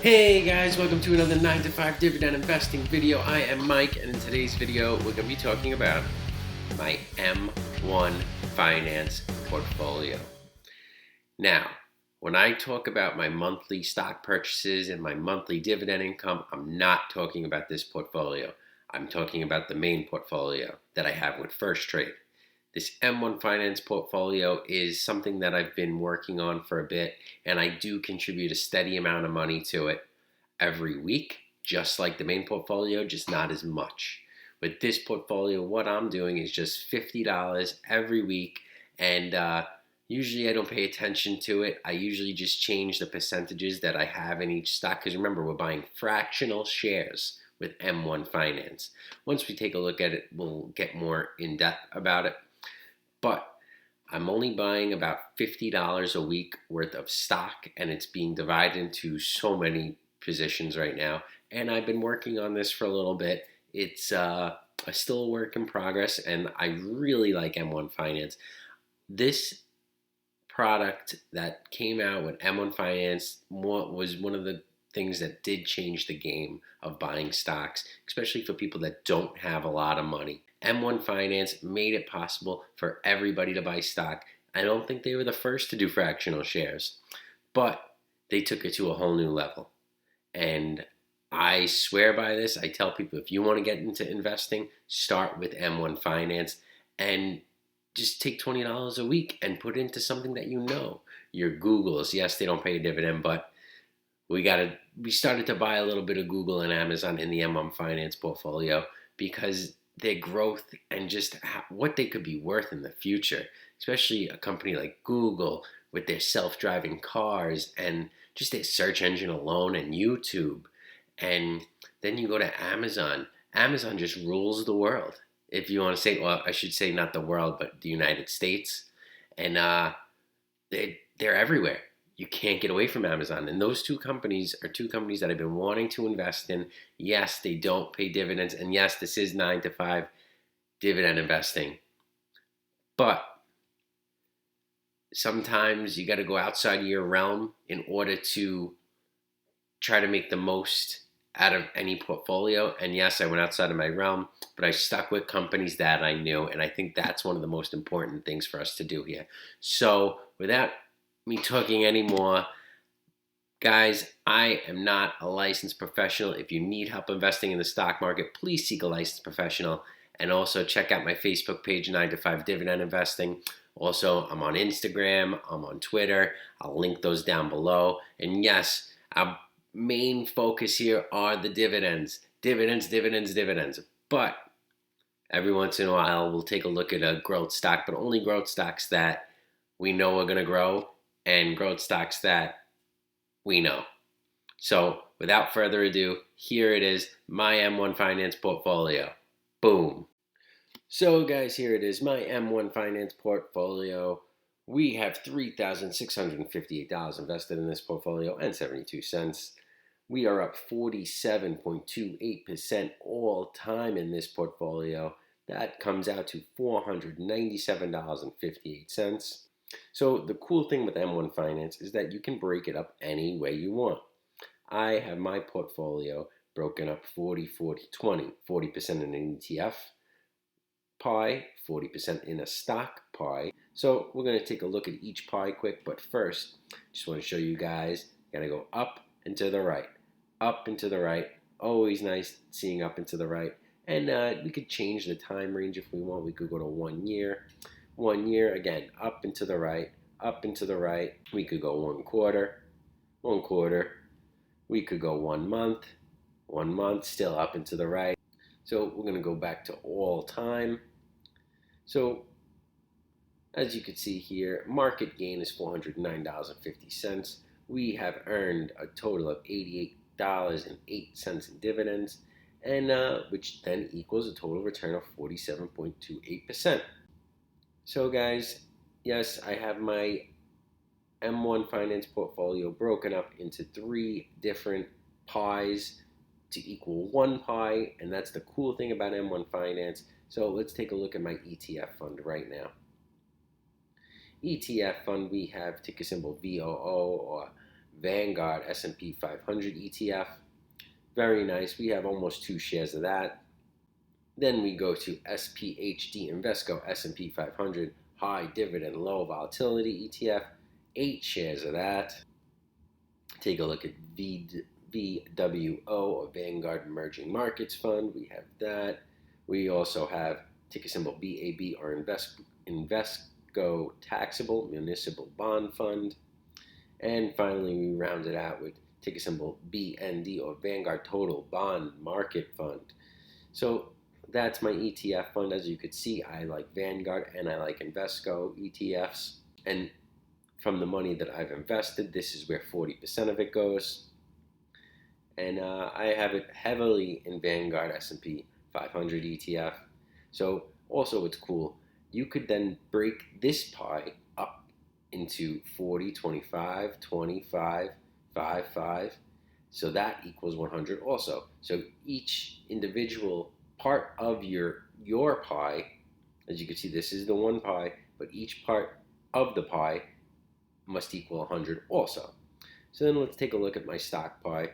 Hey guys, welcome to another 9 to 5 dividend investing video. I am Mike, and in today's video, we're going to be talking about my M1 Finance portfolio. Now, when I talk about my monthly stock purchases and my monthly dividend income, I'm not talking about this portfolio. I'm talking about the main portfolio that I have with First Trade. This M1 Finance portfolio is something that I've been working on for a bit, and I do contribute a steady amount of money to it every week, just like the main portfolio, just not as much. With this portfolio, what I'm doing is just $50 every week, and usually I don't pay attention to it. I usually just change the percentages that I have in each stock, because remember, we're buying fractional shares with M1 Finance. Once we take a look at it, we'll get more in depth about it. But I'm only buying about $50 a week worth of stock, and it's being divided into so many positions right now. And I've been working on this for a little bit. It's still a work in progress, and I really like M1 Finance. This product that came out with M1 Finance was one of the things that did change the game of buying stocks, especially for people that don't have a lot of money. M1 Finance made it possible for everybody to buy stock. I don't think they were the first to do fractional shares, but they took it to a whole new level. And I swear by this. I tell people, if you want to get into investing, start with M1 Finance and just take $20 a week and put it into something that you know. Your Googles, yes, they don't pay a dividend, but we started to buy a little bit of Google and Amazon in the M1 Finance portfolio because their growth and just what they could be worth in the future, especially a company like Google with their self-driving cars and just their search engine alone and YouTube. And then you go to Amazon. Amazon just rules the world. If you want to say, well, I should say not the world, but the United States. And they're everywhere. You can't get away from Amazon. And those two companies are two companies that I've been wanting to invest in. Yes, they don't pay dividends. And yes, this is 9 to 5 dividend investing. But sometimes you got to go outside of your realm in order to try to make the most out of any portfolio. And yes, I went outside of my realm, but I stuck with companies that I knew. And I think that's one of the most important things for us to do here. So without me talking anymore, guys, I am not a licensed professional. If you need help investing in the stock market, please seek a licensed professional. And also check out my Facebook page, 9 to 5 Dividend Investing. Also, I'm on Instagram, I'm on Twitter. I'll link those down below. And yes, our main focus here are the dividends. Dividends. But every once in a while, we'll take a look at a growth stock, but only growth stocks that we know are going to grow and growth stocks that we know. So without further ado, here it is, my M1 Finance portfolio. Boom. So guys, here it is, my M1 Finance portfolio. We have $3,658 invested in this portfolio and 72 cents. We are up 47.28% all time in this portfolio. That comes out to $497.58. So the cool thing with M1 Finance is that you can break it up any way you want. I have my portfolio broken up 40-40-20, 40% in an ETF pie, 40% in a stock pie. So we're going to take a look at each pie quick, but first, just want to show you guys, got to go up and to the right, up and to the right. Always nice seeing up and to the right. And we could change the time range if we want. We could go to 1 year. 1 year, again, up and to the right, up and to the right. We could go 1 quarter, 1 quarter. We could go 1 month, 1 month, still up and to the right. So we're going to go back to all time. So as you can see here, market gain is $409.50. We have earned a total of $88.08 in dividends, and which then equals a total return of 47.28%. So guys, yes, I have my M1 Finance portfolio broken up into 3 different pies to equal 1 pie, and that's the cool thing about M1 Finance. So let's take a look at my ETF fund right now. ETF fund, we have ticker symbol VOO or Vanguard S&P 500 ETF. Very nice. We have almost 2 shares of that. Then we go to SPHD Invesco S&P 500 High Dividend Low Volatility ETF. 8 shares of that. Take a look at VWO or Vanguard Emerging Markets Fund. We have that. We also have ticker symbol BAB or Invesco Taxable Municipal Bond Fund. And finally, we round it out with ticker symbol BND or Vanguard Total Bond Market Fund. So that's my ETF fund. As you could see, I like Vanguard and I like Invesco ETFs. And from the money that I've invested, this is where 40% of it goes. And I have it heavily in Vanguard S&P 500 ETF. So also what's cool, you could then break this pie up into 40, 25, 25, 5, 5. So that equals 100 also. So each individual part of your pie, as you can see, this is the one pie, but each part of the pie must equal 100 also. So then let's take a look at my stock pie.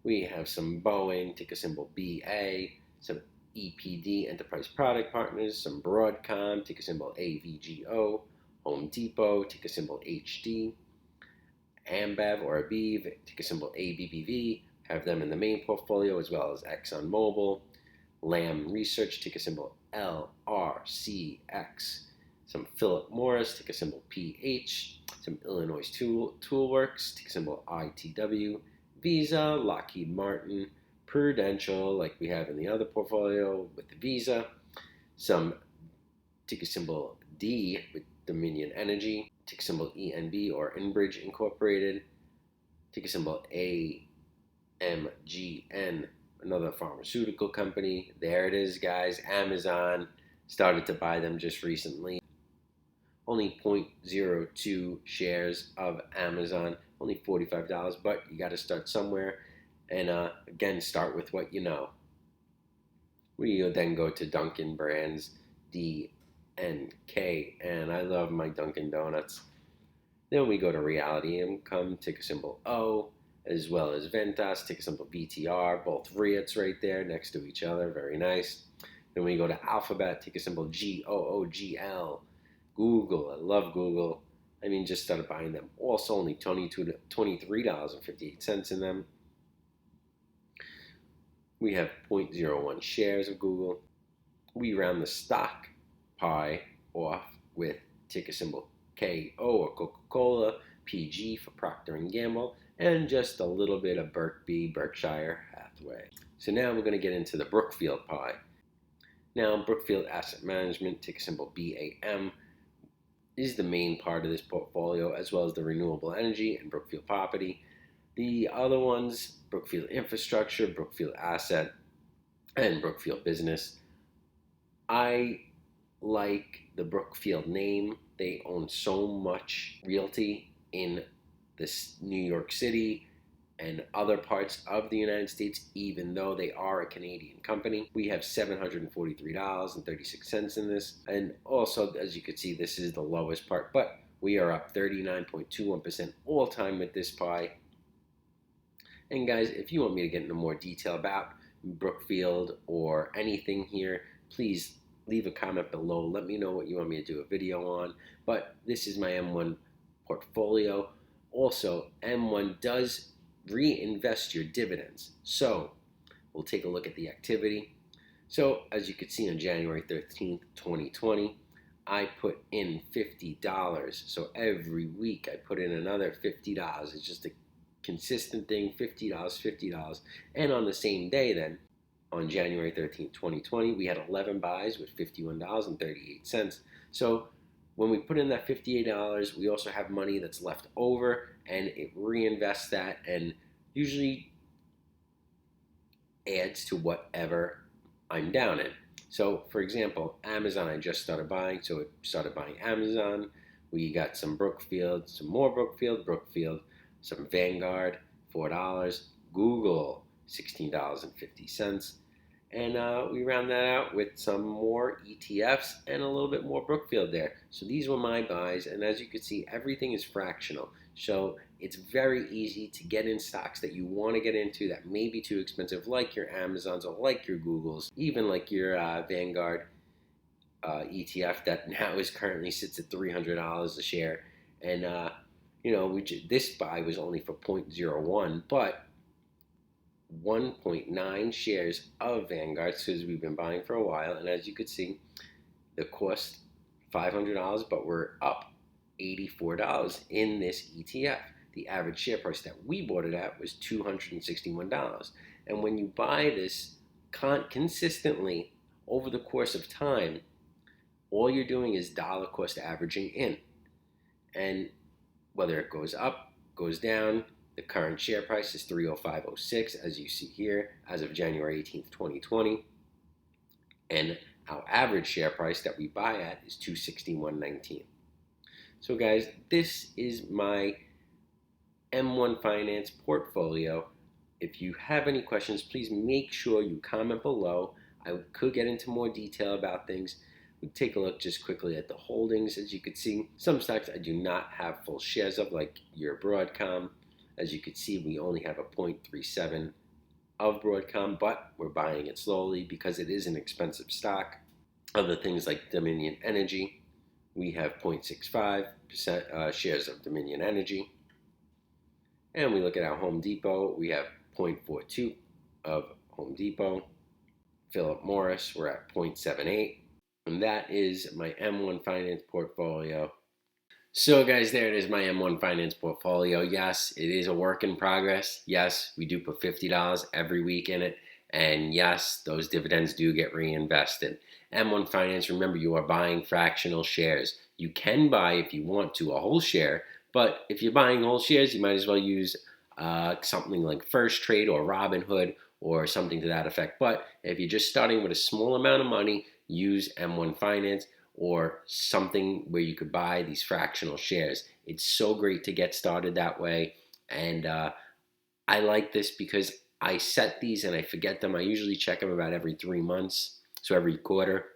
We have some Boeing, ticker symbol BA, some EPD, Enterprise Product Partners, some Broadcom, ticker symbol AVGO, Home Depot, ticker symbol HD, Ambev or Abiv, ticker symbol ABBV, have them in the main portfolio, as well as ExxonMobil, Lam Research, ticker symbol LRCX, some Philip Morris, ticker symbol PH, some Illinois Toolworks, ticker symbol ITW, Visa, Lockheed Martin, Prudential, like we have in the other portfolio with the Visa, some ticker symbol D with Dominion Energy, ticker symbol ENB or Enbridge Incorporated, ticker symbol AMGN, another pharmaceutical company. There it is, guys. Amazon, started to buy them just recently. Only 0.02 shares of Amazon, only $45, but you got to start somewhere. And again, start with what you know. We then go to Dunkin' Brands, DNK, and I love my Dunkin' Donuts. Then we go to Reality Income, ticker symbol O, as well as Ventas, ticker symbol VTR, both REITs right there next to each other, very nice. Then we go to Alphabet, ticker symbol GOOGL, Google, I love Google. I mean, just started buying them. Also only $23.58 in them. We have 0.01 shares of Google. We round the stock pie off with ticker symbol KO or Coca-Cola, PG for Procter & Gamble, and just a little bit of Berkshire Hathaway. So now we're going to get into the Brookfield pie. Now, Brookfield Asset Management, ticker symbol BAM, is the main part of this portfolio, as well as the renewable energy and Brookfield Property. The other ones, Brookfield Infrastructure, Brookfield Asset, and Brookfield Business. I like the Brookfield name. They own so much realty in this New York City and other parts of the United States, even though they are a Canadian company. We have $743.36 in this. And also, as you can see, this is the lowest part, but we are up 39.21% all time with this pie. And guys, if you want me to get into more detail about Brookfield or anything here, please leave a comment below. Let me know what you want me to do a video on. But this is my M1 portfolio. Also, M1 does reinvest your dividends. So we'll take a look at the activity. So as you can see, on January 13th, 2020, I put in $50. So every week I put in another $50. It's just a consistent thing, $50, $50. And on the same day then, on January 13th, 2020, we had 11 buys with $51.38. So when we put in that $58, we also have money that's left over, and it reinvests that and usually adds to whatever I'm down in. So, for example, Amazon, I just started buying, so it started buying Amazon. We got some Brookfield, some more Brookfield, some Vanguard, $4, Google, $16.50. And we round that out with some more ETFs and a little bit more Brookfield there. So these were my buys, and as you can see, everything is fractional. So It's very easy to get in stocks that you want to get into that may be too expensive, like your Amazons or like your Googles, even like your Vanguard ETF that now is currently sits at $300 a share. And this buy was only for 0.01, but 1.9 shares of Vanguard, because we've been buying for a while. And as you could see, the cost $500, but we're up $84 in this ETF. The average share price that we bought it at was $261. And when you buy this consistently over the course of time, all you're doing is dollar cost averaging in. And whether it goes up, goes down, the current share price is $305.06, as you see here, as of January 18th, 2020. And our average share price that we buy at is $261.19. So guys, this is my M1 Finance portfolio. If you have any questions, please make sure you comment below. I could get into more detail about things. We take a look just quickly at the holdings. As you can see, some stocks I do not have full shares of, like your Broadcom. As you can see, we only have a 0.37 of Broadcom, but we're buying it slowly because it is an expensive stock. Other things like Dominion Energy, we have 0.65% shares of Dominion Energy. And we look at our Home Depot, we have 0.42 of Home Depot. Philip Morris, we're at 0.78. And that is my M1 Finance portfolio. So guys, there it is, my M1 Finance portfolio. Yes, it is a work in progress. Yes, we do put $50 every week in it. And yes, those dividends do get reinvested. M1 Finance, remember, you are buying fractional shares. You can buy, if you want to, a whole share. But if you're buying whole shares, you might as well use something like First Trade or Robinhood or something to that effect. But if you're just starting with a small amount of money, use M1 Finance or something where you could buy these fractional shares. It's so great to get started that way. And I like this because I set these and I forget them. I usually check them about every 3 months, so every quarter,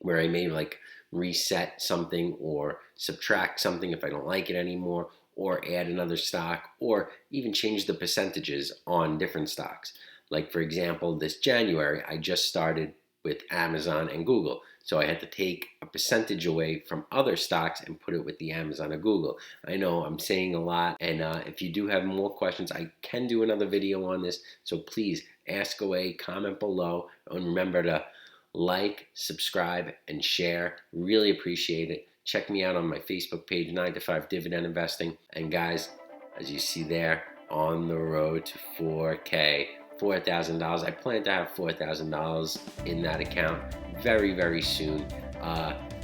where I may like reset something or subtract something if I don't like it anymore, or add another stock, or even change the percentages on different stocks. Like for example, this January, I just started with Amazon and Google. So I had to take a percentage away from other stocks and put it with the Amazon or Google. I know I'm saying a lot, and if you do have more questions, I can do another video on this. So please ask away, comment below, and remember to like, subscribe, and share. Really appreciate it. Check me out on my Facebook page, 9 to 5 Dividend Investing. And guys, as you see there, on the road to 4K. $4,000. I plan to have $4,000 in that account very, very soon.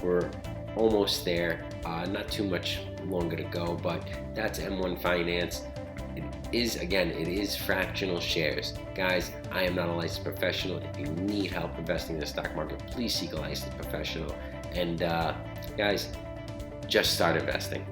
We're almost there. Not too much longer to go, but that's M1 Finance. It is fractional shares. Guys, I am not a licensed professional. If you need help investing in the stock market, please seek a licensed professional. And guys, just start investing.